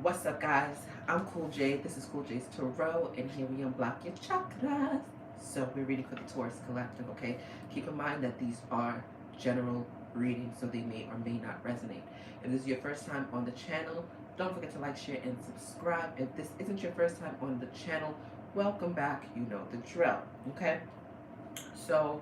What's up, guys? I'm Cool J. This is Cool J's Tarot, and here we unblock your chakras. So we're reading for the Taurus Collective, okay? Keep in mind that these are general readings, so they may or may not resonate. If this is your first time on the channel, don't forget to like, share, and subscribe. If this isn't your first time on the channel, welcome back. You know the drill, okay? So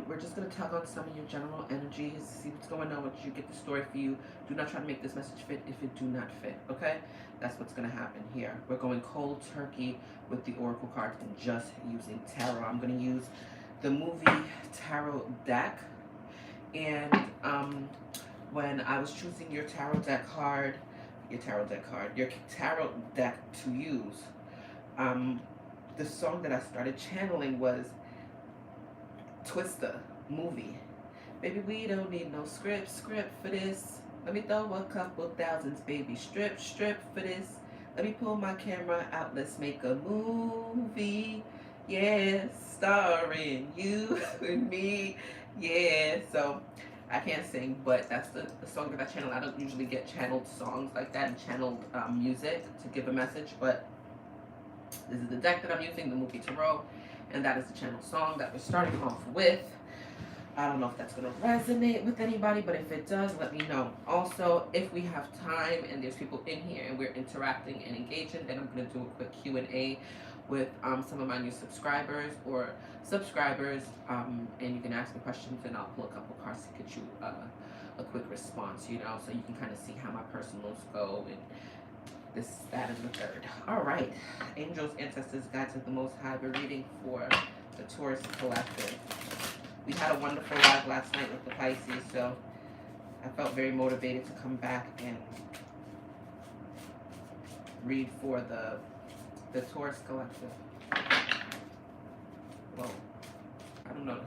we're just going to tug on some of your general energies, see what's going on with you, get the story for you. Do not try to make this message fit if it do not fit, okay? That's what's going to happen here. We're going cold turkey with the oracle cards and just using tarot. I'm going to use the movie tarot deck. And when I was choosing your tarot deck to use, the song that I started channeling was Twister movie. Baby, we don't need no script for this. Let me throw a couple thousands, baby. Strip for this. Let me pull my camera out. Let's make a movie. Yeah, starring you and me. Yeah, so I can't sing, but that's the song that I channel. I don't usually get channeled songs like that and channeled music to give a message, but this is the deck that I'm using, the movie Tarot, and that is the channel song that we're starting off with. I don't know if that's going to resonate with anybody, but if it does, let me know. Also, if we have time and there's people in here and we're interacting and engaging, then I'm going to do a quick Q&A with some of my new subscribers, and you can ask me questions and I'll pull a couple cards to get you a quick response, you know, so you can kind of see how my personals go and this, that, and the third. All right. Angels, ancestors, guides of the Most High. We're reading for the Taurus Collective. We had a wonderful live last night with the Pisces, so I felt very motivated to come back and read for the Taurus Collective. Well, I don't know.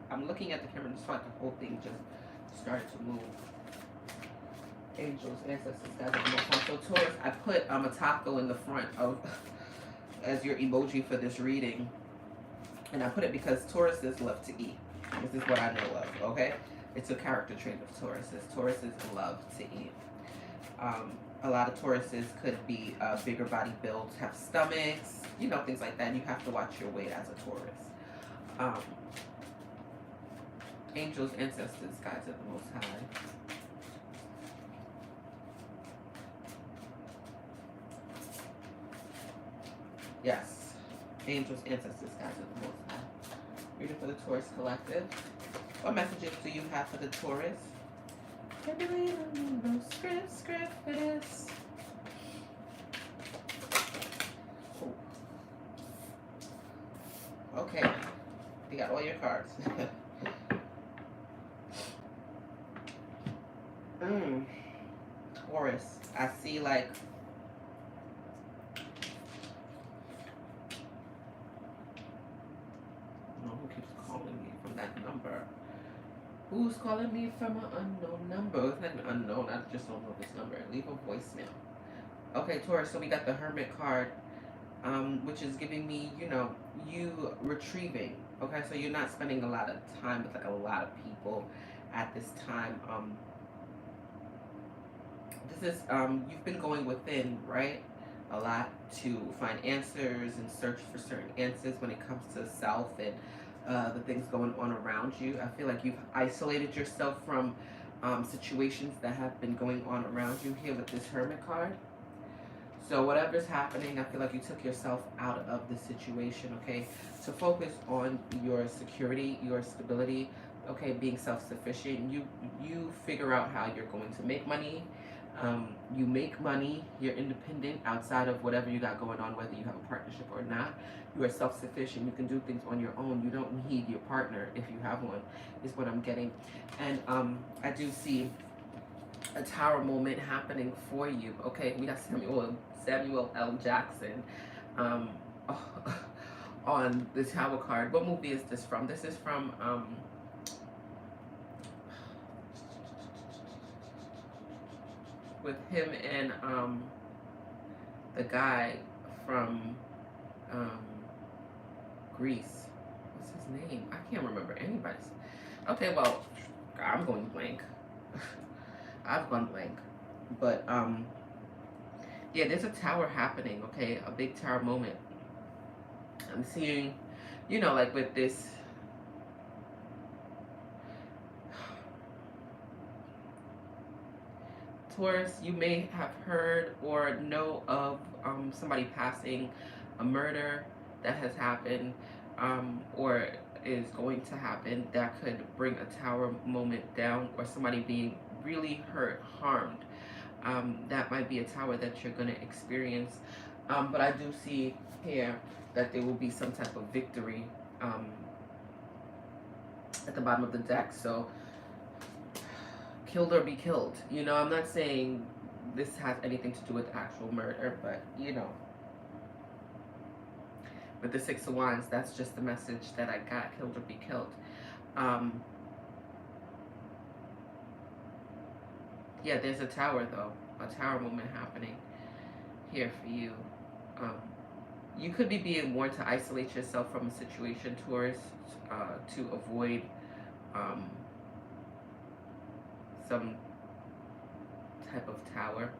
I'm looking at the camera and just like the whole thing just started to move. Angels, ancestors, guys of the Most High. So Taurus, I put a taco in the front of as your emoji for this reading, and I put it because Tauruses love to eat. This is what I know of. Okay, it's a character trait of Tauruses. Tauruses love to eat. A lot of Tauruses could be bigger body builds, have stomachs, you know, things like that. You have to watch your weight as a Taurus. Angels, ancestors, guides of the Most High. Yes. Angels, ancestors, guides of the Most High. Reading for the Taurus Collective. What messages do you have for the Taurus? Baby, we don't need no script for this. Ooh. Okay. You got all your cards. Taurus. I see like number. Who's calling me from an unknown number? It's not an unknown. I just don't know this number. Leave a voicemail. Okay, Taurus. So we got the Hermit card, which is giving me, you know, you retrieving. Okay, so you're not spending a lot of time with like a lot of people at this time. This is you've been going within, right? A lot to find answers and search for certain answers when it comes to self and the things going on around you. I feel like you've isolated yourself from situations that have been going on around you here with this Hermit card. So whatever's happening, I feel like you took yourself out of the situation, okay, to focus on your security, your stability, okay, being self-sufficient. You figure out how you're going to make money. You make money, you're independent outside of whatever you got going on, whether you have a partnership or not. You are self-sufficient. You can do things on your own. You don't need your partner if you have one, is what I'm getting. And I do see a tower moment happening for you. Okay, we got Samuel L. Jackson on the tower card. What movie is this from? This is from with him and the guy from Greece. What's his name? I can't remember anybody's. Okay, well, I'm going blank. I've gone blank. But Yeah, there's a tower happening, okay? A big tower moment. I'm seeing, you know, like with this Taurus, you may have heard or know of somebody passing, a murder that has happened, or is going to happen, that could bring a tower moment down, or somebody being really hurt, harmed. That might be a tower that you're going to experience. But I do see here that there will be some type of victory um, at the bottom of the deck. So, killed or be killed. You know, I'm not saying this has anything to do with actual murder, but you know, with the Six of Wands, that's just the message that I got: killed or be killed. Um, yeah, there's a tower though, a tower moment happening here for you. Um, you could be being warned to isolate yourself from a situation, Taurus, to avoid um, some type of tower.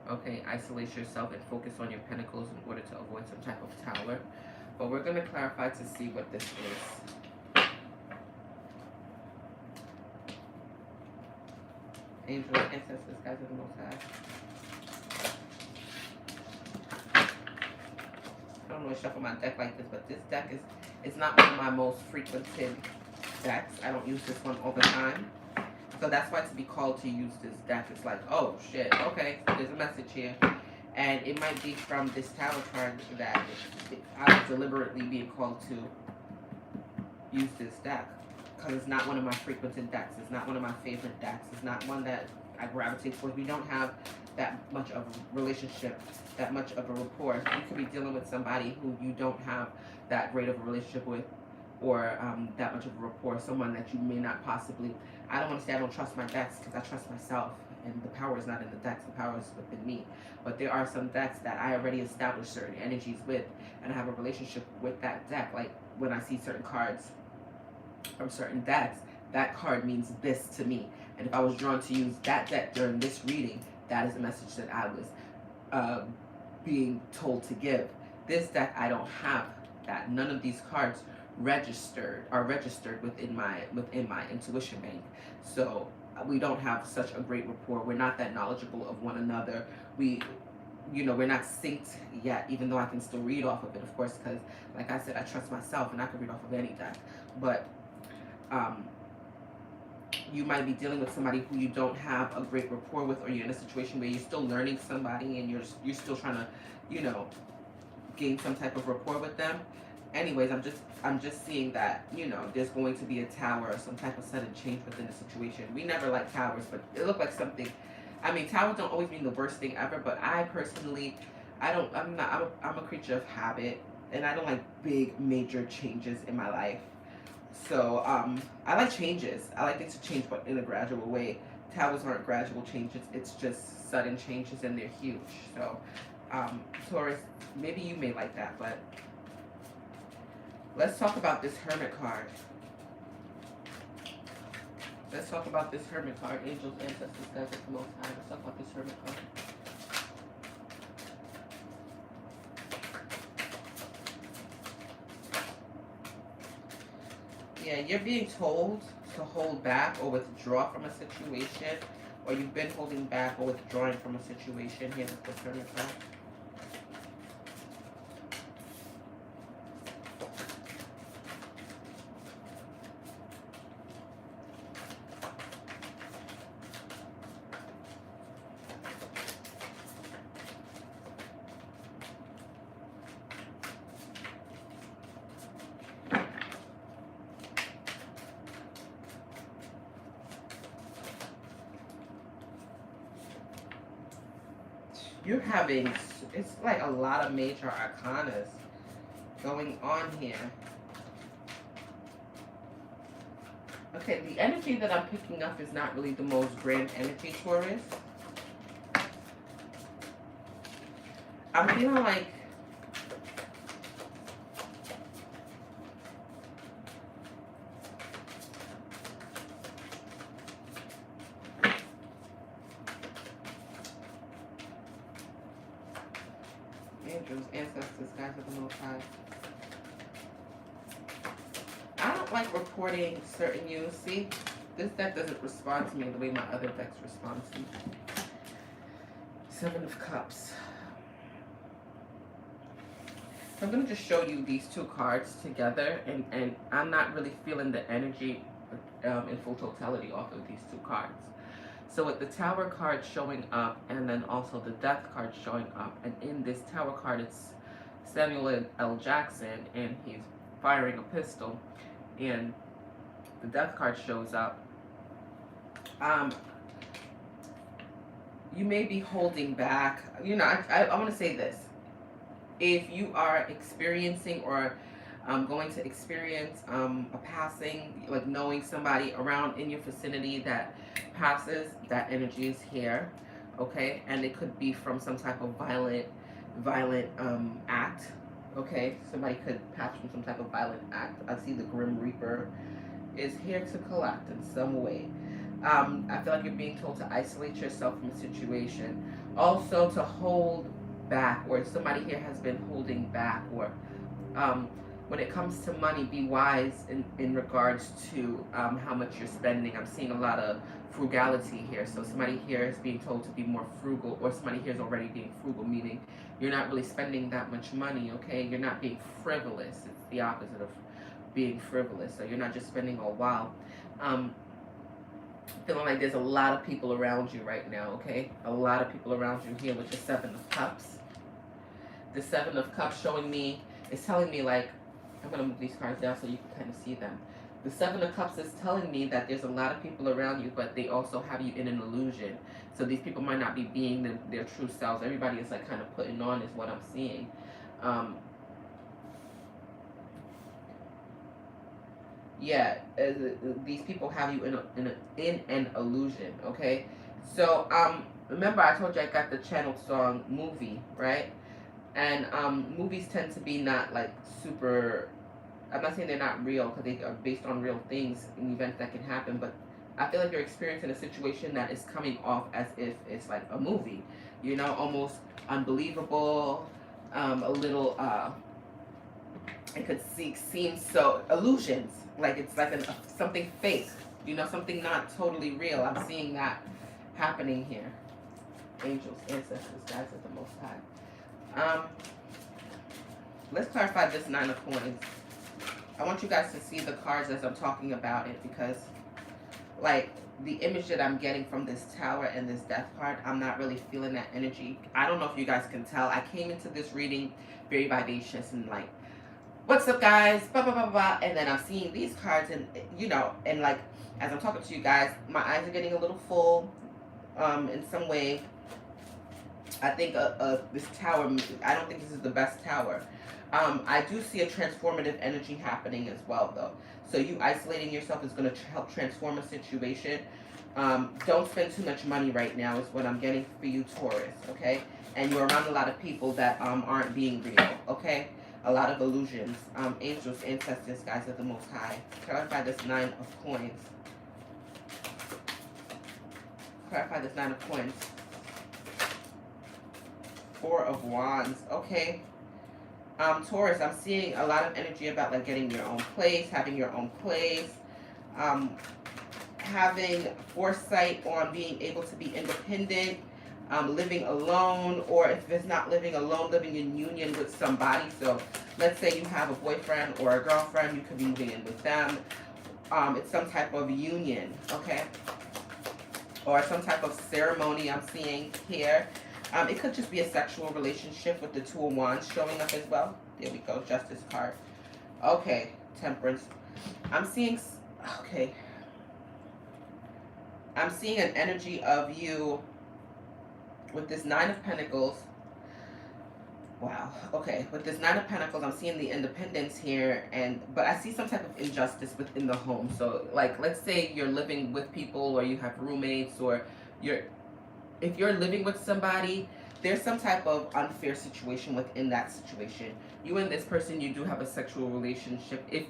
Okay, isolate yourself and focus on your pentacles in order to avoid some type of tower. But we're going to clarify to see what this is. Angel, ancestors, guys of the Most High. I don't really shuffle my deck like this, but this deck is not one of my most frequented decks. I don't use this one all the time. So that's why to be called to use this deck, it's like, oh shit, okay, there's a message here. And it might be from this tower card that I was deliberately being called to use this deck. Because it's not one of my frequented decks. It's not one of my favorite decks. It's not one that I gravitate towards. We don't have that much of a relationship, that much of a rapport. You could be dealing with somebody who you don't have that great of a relationship with, or that much of a rapport, someone that you may not possibly, I don't want to say I don't trust my decks, because I trust myself, and the power is not in the decks, the power is within me. But there are some decks that I already established certain energies with, and I have a relationship with that deck. Like when I see certain cards from certain decks, that card means this to me. And if I was drawn to use that deck during this reading, that is the message that I was being told to give. This deck, I don't have that. None of these cards are registered within my intuition bank. So we don't have such a great rapport. We're not that knowledgeable of one another. We're not synced yet, even though I can still read off of it, of course, because like I said, I trust myself and I can read off of any deck. But you might be dealing with somebody who you don't have a great rapport with, or you're in a situation where you're still learning somebody and you're still trying to, gain some type of rapport with them. Anyways, I'm just seeing that, there's going to be a tower or some type of sudden change within the situation. We never like towers, but it looked like something. I mean, towers don't always mean the worst thing ever, but I personally, I'm a creature of habit, and I don't like big major changes in my life. So I like changes. I like things to change, but in a gradual way. Towers aren't gradual changes. It's just sudden changes, and they're huge. So Taurus, maybe you may like that, but let's talk about this Hermit card. Let's talk about this Hermit card. Angels, ancestors, guys of the Most High. Let's talk about this Hermit card. Yeah, you're being told to hold back or withdraw from a situation, or you've been holding back or withdrawing from a situation here with this Hermit card. You're having, it's like a lot of major arcanas going on here. Okay, the energy that I'm picking up is not really the most grand energy, Taurus. I'm feeling like Angels, ancestors, guys of the Most High. I don't like reporting certain news. See, this deck doesn't respond to me the way my other decks respond to me. Seven of Cups. So I'm going to just show you these two cards together, and I'm not really feeling the energy in full totality off of these two cards. So with the Tower card showing up, and then also the Death card showing up, and in this Tower card it's Samuel L. Jackson, and he's firing a pistol, and the Death card shows up. You may be holding back. You know, I want to say this. If you are experiencing or going to experience a passing, like knowing somebody around in your vicinity that passes, that energy is here, okay? And it could be from some type of violent act, okay? Somebody could pass from some type of violent act. I see the Grim Reaper is here to collect in some way. I feel like you're being told to isolate yourself from a situation. Also to hold back, or somebody here has been holding back, or when it comes to money, be wise in regards to how much you're spending. I'm seeing a lot of frugality here. So somebody here is being told to be more frugal, or somebody here is already being frugal, meaning you're not really spending that much money, okay? You're not being frivolous. It's the opposite of being frivolous. So you're not just spending all wild. Feeling like there's a lot of people around you right now, okay? A lot of people around you here with the Seven of Cups. The Seven of Cups showing me, is telling me like, I'm going to move these cards down so you can kind of see them. The Seven of Cups is telling me that there's a lot of people around you, but they also have you in an illusion. So these people might not be being their true selves. Everybody is like kind of putting on is what I'm seeing. These people have you in an illusion, okay? So, remember I told you I got the channeled song Movie, right? And movies tend to be not like super, I'm not saying they're not real because they are based on real things and events that can happen, but I feel like you're experiencing a situation that is coming off as if it's like a movie, you know, almost unbelievable, a little, it could seem so, illusions, like it's like something fake, you know, something not totally real. I'm seeing that happening here. Angels, ancestors, guys of the Most High. Let's clarify this Nine of Coins. I want you guys to see the cards as I'm talking about it, because like the image that I'm getting from this Tower and this Death card, I'm not really feeling that energy. I don't know if you guys can tell. I came into this reading very vivacious and like, what's up guys, blah blah blah blah, and then I'm seeing these cards, and you know, and like as I'm talking to you guys, my eyes are getting a little full in some way. I think this Tower, I don't think this is the best Tower. I do see a transformative energy happening as well though. So you isolating yourself is going to help transform a situation. Don't spend too much money right now is what I'm getting for you, Taurus, okay? And you're around a lot of people that aren't being real, okay? A lot of illusions. Angels, ancestors, guys of the Most High. Clarify this Nine of Coins. Clarify this Nine of Coins. Four of Wands. Okay. Taurus, I'm seeing a lot of energy about like getting your own place, having your own place, having foresight on being able to be independent, living alone, or if it's not living alone, living in union with somebody. So let's say you have a boyfriend or a girlfriend, you could be moving in with them. It's some type of union, okay? Or some type of ceremony I'm seeing here. It could just be a sexual relationship with the Two of Wands showing up as well. There we go, Justice card. Okay, Temperance. I'm seeing, okay. I'm seeing an energy of you with this Nine of Pentacles. Wow, okay. With this Nine of Pentacles, I'm seeing the independence here, but I see some type of injustice within the home. So, like, let's say you're living with people, or you have roommates, or if you're living with somebody, there's some type of unfair situation within that situation. You and this person, you do have a sexual relationship. If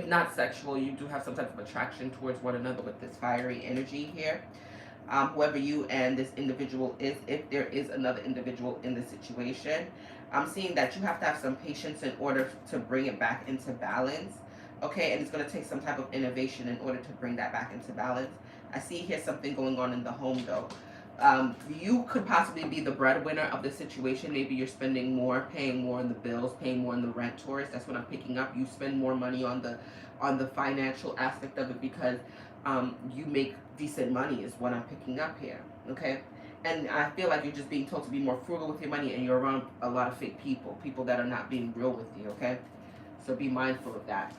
not sexual, you do have some type of attraction towards one another with this fiery energy here. whoever you and this individual is, if there is another individual in the situation. I'm seeing that you have to have some patience in order to bring it back into balance. Okay, and it's going to take some type of innovation in order to bring that back into balance. I see here something going on in the home though. You could possibly be the breadwinner of the situation. Maybe you're spending more, paying more on the bills, paying more on the rent, Taurus. That's what I'm picking up. You spend more money on the financial aspect of it because you make decent money is what I'm picking up here. Okay, and I feel like you're just being told to be more frugal with your money, and you're around a lot of fake people that are not being real with you. Okay, so be mindful of that.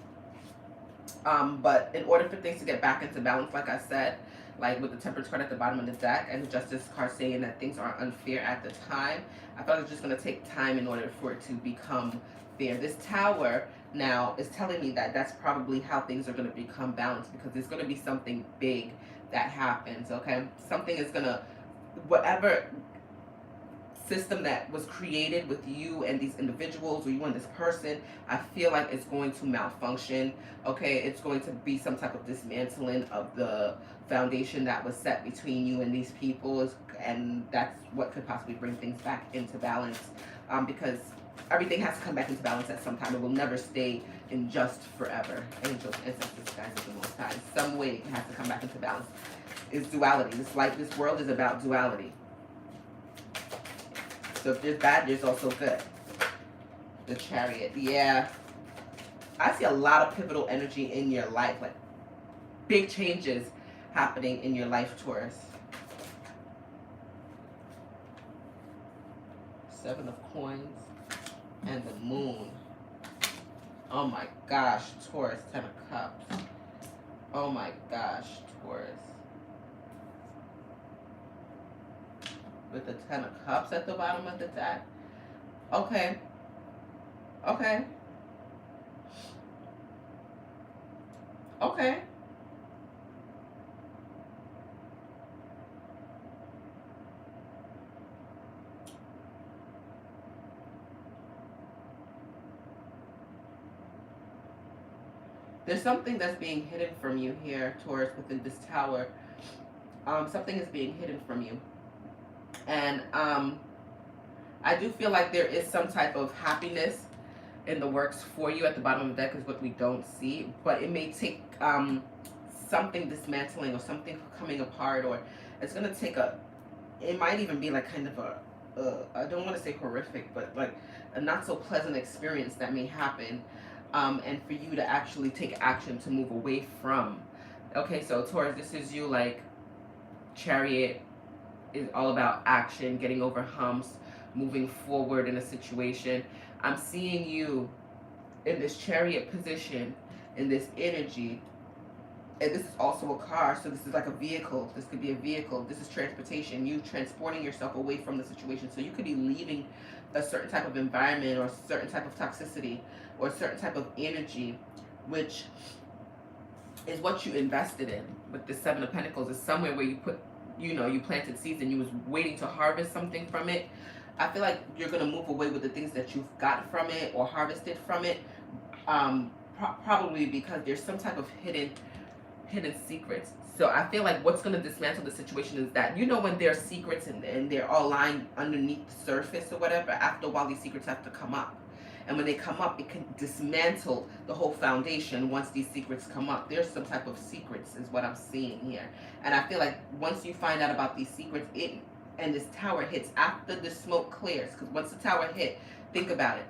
But in order for things to get back into balance, like I said, like with the Temperance card at the bottom of the deck and the Justice card saying that things are unfair at the time, I feel like it's just going to take time in order for it to become fair. This Tower now is telling me that that's probably how things are going to become balanced, because there's going to be something big that happens, okay? Something is going to, whatever system that was created with you and these individuals, or you and this person, I feel like it's going to malfunction. Okay, it's going to be some type of dismantling of the foundation that was set between you and these people, and that's what could possibly bring things back into balance, because everything has to come back into balance at some time. It will never stay in just forever. Angels, ancestors, guys, of the Most High. Some way it has to come back into balance. It's duality. This world is about duality. So if there's bad, there's also good. The Chariot. Yeah. I see a lot of pivotal energy in your life. Like big changes happening in your life, Taurus. Seven of Coins. And the Moon. Oh my gosh, Taurus. 10 of Cups. Oh my gosh, Taurus. With the 10 of Cups at the bottom of the deck. Okay. Okay. Okay. There's something that's being hidden from you here, Taurus, within this Tower. Something is being hidden from you. And I do feel like there is some type of happiness in the works for you at the bottom of the deck is what we don't see. But it may take something dismantling or something coming apart, or it's going to take it might even be like kind of I don't want to say horrific, but like a not so pleasant experience that may happen. And for you to actually take action to move away from. Okay, so Taurus, this is you, like Chariot is all about action, getting over humps, moving forward in a situation. I'm seeing you in this Chariot position, in this energy, and this is also a car, so this is like a vehicle. This could be a vehicle. This is transportation, you transporting yourself away from the situation. So you could be leaving a certain type of environment or a certain type of toxicity or a certain type of energy, which is what you invested in. With the Seven of Pentacles, is somewhere where you put, you planted seeds and you was waiting to harvest something from it. I feel like you're going to move away with the things that you've got from it or harvested from it, probably because there's some type of hidden secrets. So I feel like what's going to dismantle the situation is that, when there are secrets and they're all lying underneath the surface or whatever, after a while these secrets have to come up. And when they come up, it can dismantle the whole foundation once these secrets come up. There's some type of secrets is what I'm seeing here. And I feel like once you find out about these secrets, and this Tower hits after the smoke clears, because once the Tower hit, think about it.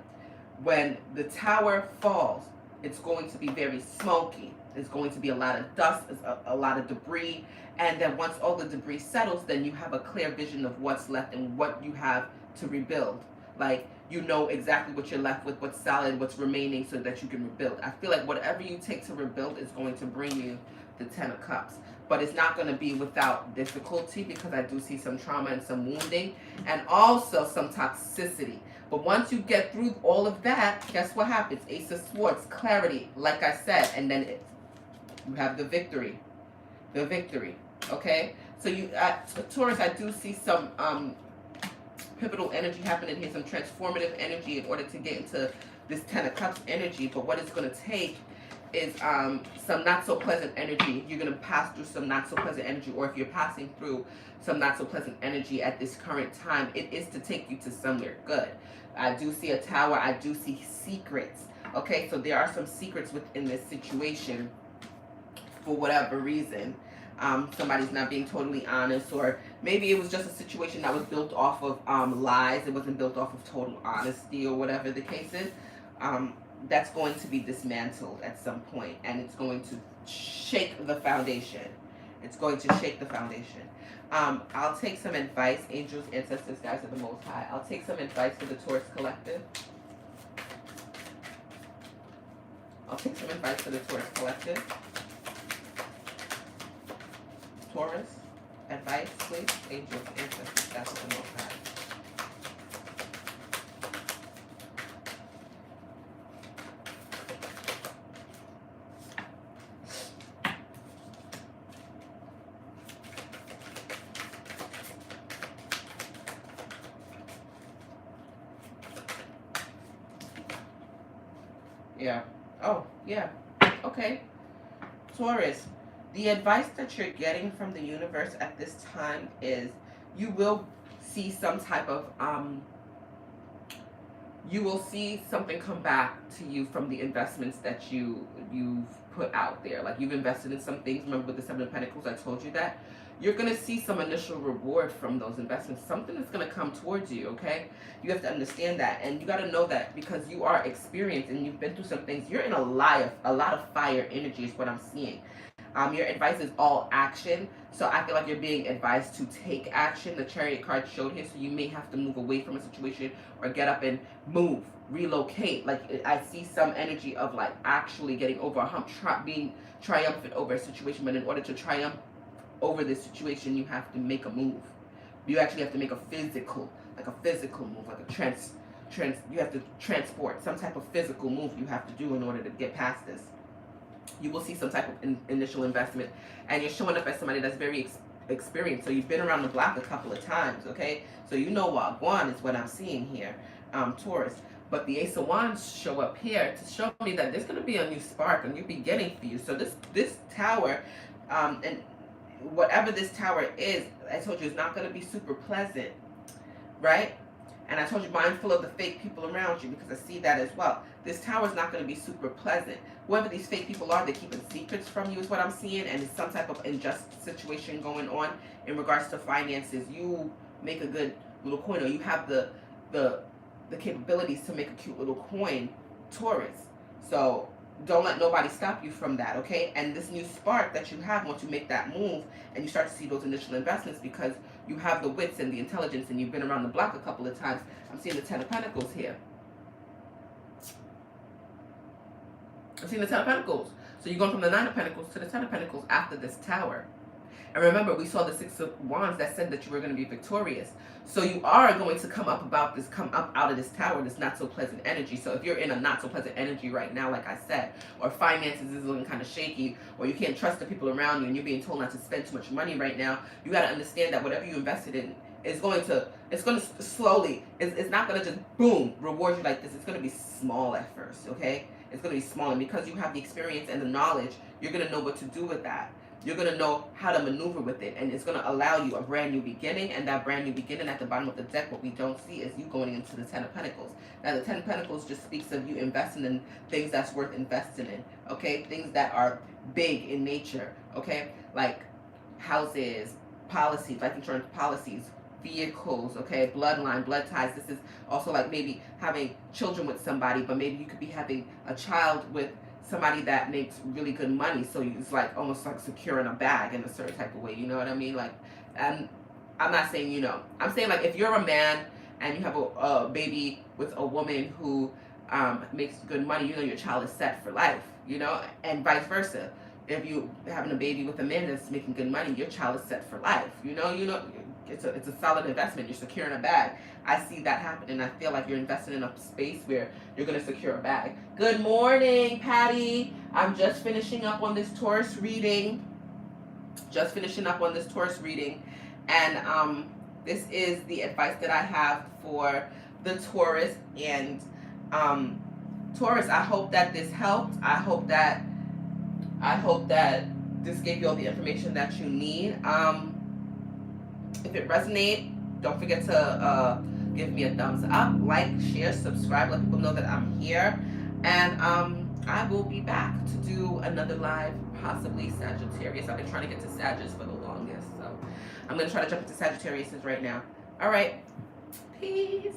When the Tower falls, it's going to be very smoky. There's going to be a lot of dust, a lot of debris. And then once all the debris settles, then you have a clear vision of what's left and what you have to rebuild. Like, you know exactly what you're left with, what's solid, what's remaining, so that you can rebuild. I feel like whatever you take to rebuild is going to bring you the 10 of Cups. But it's not going to be without difficulty, because I do see some trauma and some wounding and also some toxicity. But once you get through all of that, guess what happens? Ace of Swords, clarity, like I said, and then you have the victory. The victory, okay? So Taurus, I do see some pivotal energy happening here, some transformative energy in order to get into this 10 of Cups energy. But what it's going to take is some not so pleasant energy. You're going to pass through some not so pleasant energy, or if you're passing through some not so pleasant energy at this current time, it is to take you to somewhere good. I do see a tower. I do see secrets. Okay, so there are some secrets within this situation for whatever reason. Somebody's not being totally honest, or maybe it was just a situation that was built off of lies. It wasn't built off of total honesty, or whatever the case is. That's going to be dismantled at some point, and it's going to shake the foundation. It's going to shake the foundation. I'll take some advice, angels, ancestors, guys of the Most High. I'll take some advice for the Taurus collective. I'll take some advice for the Taurus collective. Taurus, advice, please. Angels, ancestors, guys of the Most High. Yeah. Oh, yeah. Okay. Taurus, the advice that you're getting from the universe at this time is you will see some type of you will see something come back to you from the investments that you've put out there. Like, you've invested in some things. Remember with the Seven of Pentacles, I told you that you're going to see some initial reward from those investments. Something is going to come towards you, okay? You have to understand that, and you got to know that because you are experienced and you've been through some things. You're in a lot of fire energy is what I'm seeing. Your advice is all action, so I feel like you're being advised to take action. The Chariot card showed here, so you may have to move away from a situation or get up and move, relocate. Like, I see some energy of like actually getting over a hump, being triumphant over a situation, but in order to triumph over this situation, you have to make a move. You actually have to make a physical move, like a you have to transport some type of physical move you have to do in order to get past this. You will see some type of initial investment, and you're showing up as somebody that's very experienced. So you've been around the block a couple of times, okay? So you know what Guan is what I'm seeing here, Taurus. But the Ace of Wands show up here to show me that there's going to be a new spark, a new beginning for you. So this tower, and whatever this tower is, I told you, it's not going to be super pleasant, right? And I told you, mindful of the fake people around you, because I see that as well. This tower is not going to be super pleasant. Whoever these fake people are, they're keeping secrets from you is what I'm seeing, and it's some type of unjust situation going on in regards to finances. You make a good little coin, or you have the capabilities to make a cute little coin, Taurus. So don't let nobody stop you from that, okay? And this new spark that you have, once you make that move and you start to see those initial investments, because you have the wits and the intelligence and you've been around the block a couple of times. I'm seeing the Ten of Pentacles here. I'm seeing the Ten of Pentacles. So you're going from the Nine of Pentacles to the Ten of Pentacles after this tower. And remember, we saw the Six of Wands that said that you were going to be victorious. So you are going to come up out of this tower, this not so pleasant energy. So if you're in a not so pleasant energy right now, like I said, or finances is looking kind of shaky, or you can't trust the people around you and you're being told not to spend too much money right now, you got to understand that whatever you invested in is going to slowly, it's not going to just boom, reward you like this. It's going to be small at first, okay? It's going to be small. And because you have the experience and the knowledge, you're going to know what to do with that. You're going to know how to maneuver with it, and it's going to allow you a brand new beginning. And that brand new beginning at the bottom of the deck, what we don't see is you going into the Ten of Pentacles. Now, the Ten of Pentacles just speaks of you investing in things that's worth investing in, okay? Things that are big in nature, okay? Like houses, policies, life insurance policies, vehicles, okay? Bloodline, blood ties. This is also like maybe having children with somebody, but maybe you could be having a child with somebody that makes really good money, so it's like almost like securing a bag in a certain type of way, you know what I mean? Like, and I'm not saying, you know, I'm saying like if you're a man and you have a baby with a woman who makes good money, you know your child is set for life, you know, and vice versa. If you having a baby with a man that's making good money, your child is set for life, you know, it's a solid investment. You're securing a bag. I see that happening. I feel like you're investing in a space where you're going to secure a bag. Good morning, Patty. I'm just finishing up on this Taurus reading. And this is the advice that I have for the Taurus. And Taurus, I hope that this helped. I hope that I hope that this gave you all the information that you need. If it resonates, don't forget to give me a thumbs up, like, share, subscribe, let people know that I'm here. And I will be back to do another live, possibly Sagittarius. I've been trying to get to Sagittarius for the longest, so I'm going to try to jump into Sagittarius right now. All right, peace.